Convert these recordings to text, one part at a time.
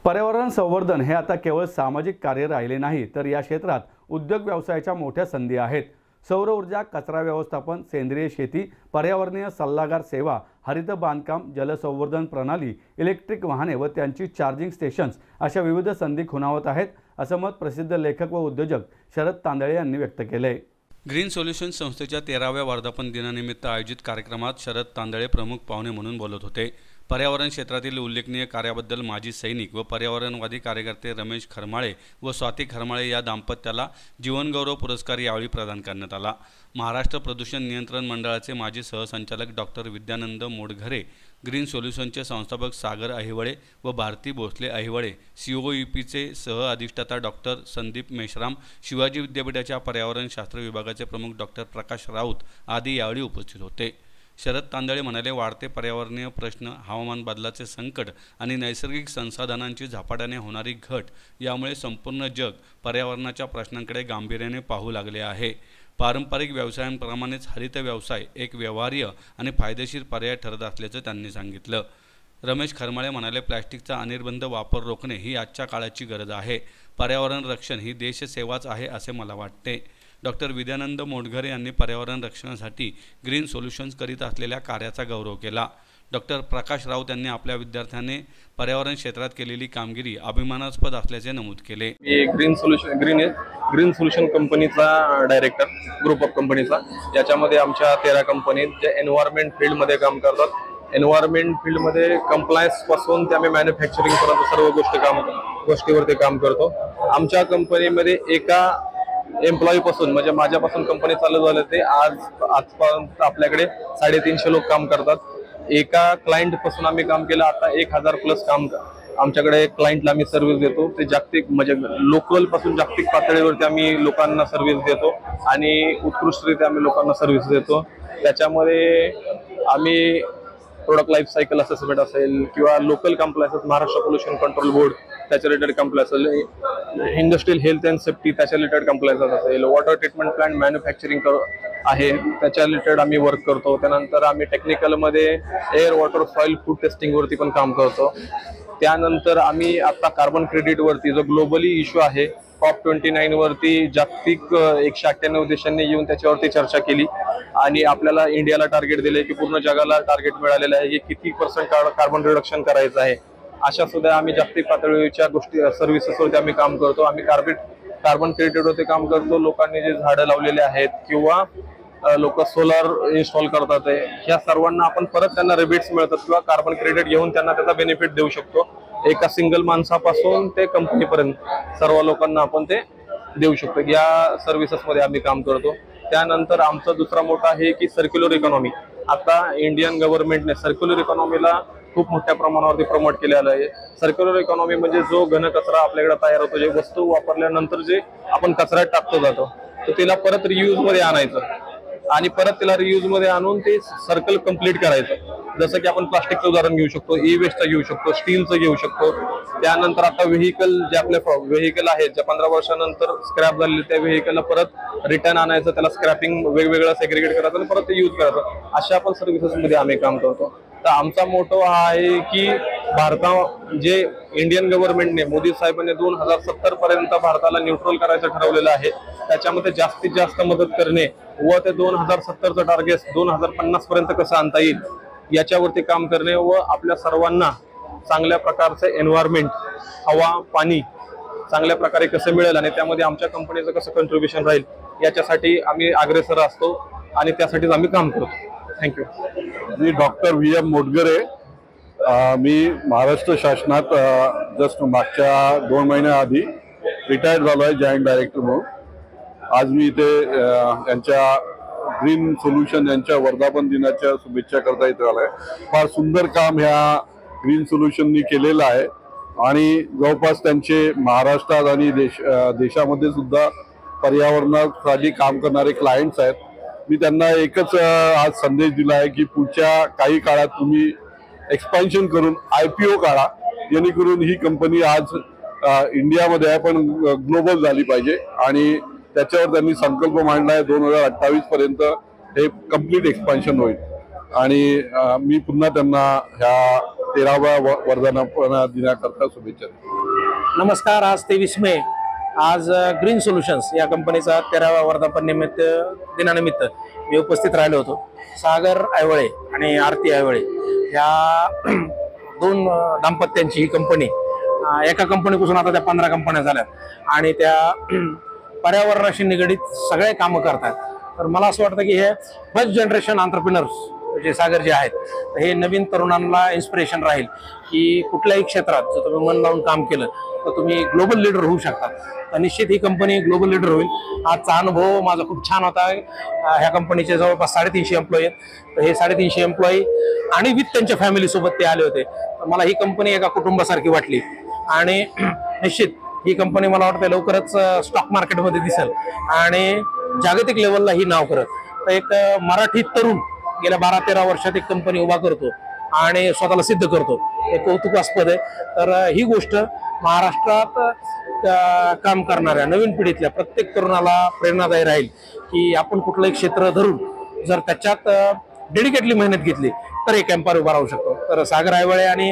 पर्यावरण संवर्धन हे आता केवळ सामाजिक कार्य राहिले नाही, तर या क्षेत्रात उद्योग व्यवसायाच्या मोठ्या संधी आहेत। सौर ऊर्जा, कचरा व्यवस्थापन, सेंद्रिय शेती, पर्यावरणीय सल्लागार सेवा, हरित बांधकाम, जलसंवर्धन प्रणाली, इलेक्ट्रिक वाहने व त्यांची चार्जिंग स्टेशन्स अशा विविध संधी खुणावत आहेत, असं मत प्रसिद्ध लेखक व उद्योजक शरद तांदळे यांनी व्यक्त केले। ग्रीन सोल्युशन्स संस्थेच्या 13व्या वर्धापन दिनानिमित्त आयोजित कार्यक्रमात शरद तांदळे प्रमुख पाहुणे म्हणून बोलत होते। पर्यावरण क्षेत्रातील उल्लेखनीय कार्याबद्दल माजी सैनिक व पर्यावरणवादी कार्यकर्ते रमेश खरमाळे व स्वाती खरमाळे या दाम्पत्याला जीवनगौरव पुरस्कार यावेळी प्रदान करण्यात आला। महाराष्ट्र प्रदूषण नियंत्रण मंडळाचे माजी सहसंचालक डॉक्टर विद्यानंद मोडघरे, ग्रीन सोल्युशनचे संस्थापक सागर अहिवळे व भारती भोसले अहिवळे, COEPचे सह अधिष्ठाता डॉक्टर संदीप मेश्राम, शिवाजी विद्यापीठाच्या पर्यावरण शास्त्र विभागाचे प्रमुख डॉक्टर प्रकाश राऊत आदी यावेळी उपस्थित होते। शरद तांदळे म्हणाले, वाढते पर्यावरणीय प्रश्न, हवामान बदलाचे संकट आणि नैसर्गिक संसाधनांची झपाट्याने होणारी घट यामुळे संपूर्ण जग पर्यावरणाच्या प्रश्नांकडे गांभीर्याने पाहू लागले आहे। पारंपरिक व्यवसायांप्रमाणेच हरित व्यवसाय एक व्यवहार्य आणि फायदेशीर पर्याय ठरत असल्याचं त्यांनी सांगितलं। रमेश खरमाळे म्हणाले, प्लॅस्टिकचा अनिर्बंध वापर रोखणे ही आजच्या काळाची गरज आहे। पर्यावरण रक्षण ही देशसेवाच आहे असे मला वाटते। डॉक्टर विद्यानंद मोडघरे यांनी पर्यावरण रक्षणासाठी ग्रीन सोल्युशन्स करीत असलेल्या कार्याचा गौरव केला। डॉक्टर प्रकाश राऊत यांनी आपल्या विद्यार्थ्यांनी पर्यावरण क्षेत्रात केलेली कामगिरी अभिमानास्पद असल्याचे नमूद केले। ग्रीन सोल्युशन कंपनीचा डायरेक्टर, ग्रुप ऑफ कंपनीचा, याच्यामध्ये आमच्या 13 कंपनी जे एन्व्हायरमेंट फील्डमध्ये काम करतात। एन्व्हायरमेंट फील्डमध्ये कंप्लायन्स पासून ते आम्ही मॅन्युफॅक्चरिंग पर्यंत सर्व गोष्टीवरती काम करतो। आमच्या कंपनीमध्ये एका एम्प्लॉई पासून, म्हणजे माझ्यापासून कंपनी चालू झाली ते आजपर्यंत आपल्याकडे 350 लोक काम करतात। एका क्लायंट पासून आम्ही काम केलं, आता 1000 प्लस काम आमच्याकडे क्लायंटला आम्ही सर्व्हिस देतो। ते जागतिक, म्हणजे लोकल पासून जागतिक पातळीवरती आम्ही लोकांना सर्व्हिस देतो आणि उत्कृष्टरित्या आम्ही लोकांना सर्व्हिस देतो। त्याच्यामध्ये आम्ही प्रोडक्ट लाईफ सायकल असेसमेंट असेल किंवा local compliance, Maharashtra pollution control board त्याच्या रिलेटेड कंप्लायन्स असेल, इंडस्ट्रियल हेल्थ अँड सेफ्टी त्याच्या रिलेटेड कंप्लायन्स असेल, वॉटर ट्रीटमेंट प्लांट मॅन्युफॅक्चरिंग आहे त्याच्या रिलेटेड आम्ही वर्क करतो। त्यानंतर आम्ही टेक्निकलमध्ये एअर, वॉटर, सॉइल, फूड टेस्टिंगवरती पण काम करतो। त्यानंतर आम्ही आता कार्बन क्रेडिटवरती, जो ग्लोबली इश्यू आहे, COP29 वरती जागतिक 198 देशांनी येऊन त्याच्यावरती चर्चा केली आणि आपल्याला इंडियाला टार्गेट दिले की पूर्ण जगाला टार्गेट मिळालेलं आहे की किती % कार्बन रिडक्शन करायचं आहे। अशा सुद्धा आम्ही जागतिक पातळीच्या गोष्टी, सर्व्हिसेसवरती आम्ही काम करतो। आम्ही कार्बन क्रेडिटवरती काम करतो। लोकांनी जे झाडं लावलेले आहेत किंवा लोक सोलार इन्स्टॉल करतात, ह्या सर्वांना आपण परत त्यांना रिबेट्स मिळतात किंवा कार्बन क्रेडिट घेऊन त्यांना त्याचा बेनिफिट देऊ शकतो। एका सिंगल माणसापासून ते कंपनीपर्यंत सर्व लोकांना आपण ते देऊ शकतो। या सर्व्हिसेसमध्ये आम्ही काम करतो। त्यानंतर आमचा दुसरा मोठा आहे की सर्क्युलर इकॉनॉमी। आता इंडियन गव्हर्नमेंटने सर्क्युलर इकॉनॉमीला खूप मोठ्या प्रमाणावरती प्रमोट केलेलं आहे। सर्क्युलर इकॉनॉमी म्हणजे जो घनकचरा आपल्याकडे तयार होतो, जे वस्तू वापरल्यानंतर जे आपण कचऱ्यात टाकतो जातो, तर त्याला परत रियूज मध्ये आणायचं आणि परत त्याला रियूज मध्ये आणून ते सर्कल कंप्लीट करायचं। जसं की आपण प्लास्टिकचं उदाहरण घेऊ शकतो, ई वेस्टचं घेऊ शकतो, स्टीलचं घेऊ शकतो। त्यानंतर आता व्हेकल, जे आपले व्हेकल आहेत जे 15 वर्षानंतर स्क्रॅप झालेले, त्या व्हेकलला परत रिटर्न आणायचं, त्याला स्क्रॅपिंग वेगवेगळं सेग्रिगेट करायचं आणि परत ते यूज करायचं। अशा आपण सर्व्हिसेसमध्ये आम्ही काम करतो। तर आमचा मोटो हा आहे की जे इंडियन गव्हर्नमेंटने, मोदी साहेबांनी 2070 पर्यंत भारताला न्यूट्रल करायचं ठरवलेलं आहे, त्याच्यामध्ये जास्तीत जास्त मदत करणे व ते 2070चं टार्गेट 2050 पर्यंत कसं आणता येईल याच्यावरती काम करणे व आपल्या सर्वांना चांगल्या प्रकारचे एन्व्हायरमेंट, हवा, पाणी चांगल्या प्रकारे कसं मिळेल आणि त्यामध्ये आमच्या कंपनीचं कसं कंट्रीब्युशन राहील याच्यासाठी आम्ही अग्रेसर असतो आणि त्यासाठीच आम्ही काम करतो। थँक्यू। मी डॉक्टर VM मोडघरे, मी महाराष्ट्र शासनात जस्ट मागच्या 2 महिन्याआधी रिटायर्ड झालो आहे, जॉईंट डायरेक्टर म्हणून। आज मी इथे यांच्या ग्रीन सोल्युशन यांच्या वर्धापन दिनाच्या शुभेच्छा करता इथे आलोय। फार सुंदर काम ह्या ग्रीन सोल्युशननी केलेलं आहे आणि जवळपास त्यांचे महाराष्ट्रात आणि देशामध्ये सुद्धा पर्यावरणासाठी काम करणारे क्लायंट्स आहेत। मी त्यांना एकच आज संदेश दिला आहे की पुढच्या काही काळात तुम्ही एक्सपान्शन करून IPO काढा, जेणेकरून ही कंपनी आज इंडियामध्ये आहे पण ग्लोबल झाली पाहिजे आणि त्याच्यावर त्यांनी संकल्प मांडला आहे। 2028 पर्यंत हे कम्प्लीट एक्सपान्शन होईल आणि मी पुन्हा त्यांना ह्या 13व्या वर्धापन दिनाकरता शुभेच्छा देतो। नमस्कार. आज 23 मे. आज ग्रीन सोल्युशन्स या कंपनीचा 13व्या वर्धापन दिनानिमित्त मी उपस्थित राहिलो होतो. सागर ऐवळे आणि आरती ऐवळे या दोन दाम्पत्यांची ही कंपनी, एका कंपनीपासून आता त्या 15 कंपन्या झाल्यात आणि त्या पर्यावरणाशी निगडीत सगळे कामं करतात. तर मला असं वाटतं की हे फर्स्ट जनरेशन एंटरप्रेन्योर्स जे सागर जे आहेत, हे नवीन तरुणांना इन्स्पिरेशन राहील की कुठल्याही क्षेत्रात जर तुम्ही मन लावून काम केलं तर तुम्ही ग्लोबल लीडर होऊ शकता. तर निश्चित ही कंपनी ग्लोबल लीडर होईल. आजचा अनुभव माझा खूप छान होता. ह्या कंपनीचे जवळपास 350 एम्प्लॉई आहेत. तर हे 350 एम्प्लॉई आणि विथ त्यांच्या फॅमिली सोबत ते आले होते. तर मला ही कंपनी एका कुटुंबासारखी वाटली आणि निश्चित ही कंपनी मला वाटतं लवकरच स्टॉक मार्केटमध्ये दिसेल आणि जागतिक लेवलला ही नाव करत. तर एक मराठी तरुण गेल्या 12-13 वर्षात एक कंपनी उभा करतो आणि स्वतःला सिद्ध करतो, हे कौतुकास्पद आहे. तर ही गोष्ट महाराष्ट्रात काम करणाऱ्या नवीन पिढीतल्या प्रत्येक तरुणाला प्रेरणादायी राहील की आपण कुठलंही क्षेत्र धरून जर त्याच्यात डेडिकेटली मेहनत घेतली तर एक एम्पायर उभा राहू शकतो. तर सागर ऐवळे आणि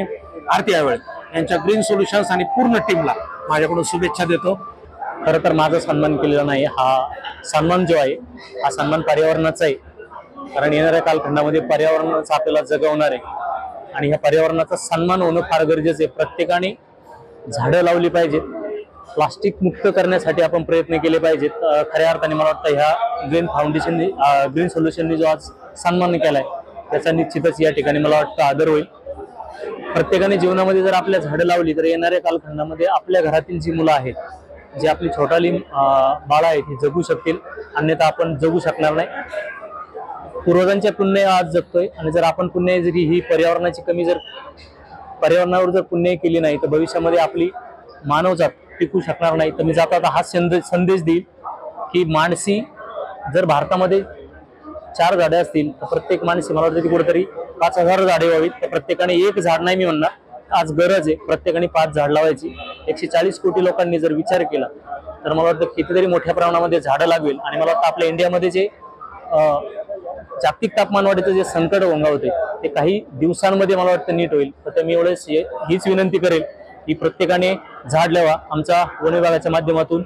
आरती ऐवळे यांच्या ग्रीन सोल्युशन्स आणि पूर्ण टीमला माझ्याकडून शुभेच्छा देतो. खरं तर माझा सन्मान केलेला नाही. हा सन्मान जो आहे हा सन्मान पर्यावरणाचा आहे. कारण येणाऱ्या कालखंडामध्ये पर्यावरणाच आपल्याला जगवणार आहे आणि ह्या पर्यावरणाचा सन्मान होणं फार गरजेचं आहे. प्रत्येकाने झाडं लावली पाहिजेत. प्लास्टिक मुक्त करण्यासाठी आपण प्रयत्न केले पाहिजेत. खऱ्या अर्थाने मला वाटतं ह्या ग्रीन सोल्युशननी जो आज सन्मान केलाय त्याचा निश्चितच या ठिकाणी मला वाटतं आदर होईल. प्रत्येकाने जीवनामध्ये जर आपल्या झाडं लावली तर येणाऱ्या कालखंडामध्ये आपल्या घरातील जी मुलं आहेत, जी आपली छोटाली बाळं आहेत, ही जगू शकतील. अन्यथा आपण जगू शकणार नाही. पूर्वजांच्या पुण्य आज जगतोय आणि जर आपण पुण्य जरी ही पर्यावरणाची कमी जर पर्यावरणावर जर पुण्य केली नाही तर भविष्यामध्ये आपली मानवजात टिकू शकणार नाही. तर मी जाता हा संदेश देईल की माणसी जर भारतामध्ये 4 झाडे असतील तर प्रत्येक माणसी मला वाटतं की कुठेतरी 5000 झाडे व्हावीत. तर प्रत्येकाने एक झाड नाही मी म्हणणार, आज गरज आहे प्रत्येकाने 5 झाड लावायची. 140 कोटी लोकांनी जर विचार केला तर मला वाटतं कितीतरी मोठ्या प्रमाणामध्ये झाडं लागवेल. आणि मला वाटतं आपल्या इंडियामध्ये जे जागतिक तापमानवाढीचं जे संकट ओंगावते ते काही दिवसांमध्ये मला वाटतं नीट होईल. तर मी एवढेच हीच विनंती करेल की प्रत्येकाने झाड लावा. आमच्या वन विभागाच्या माध्यमातून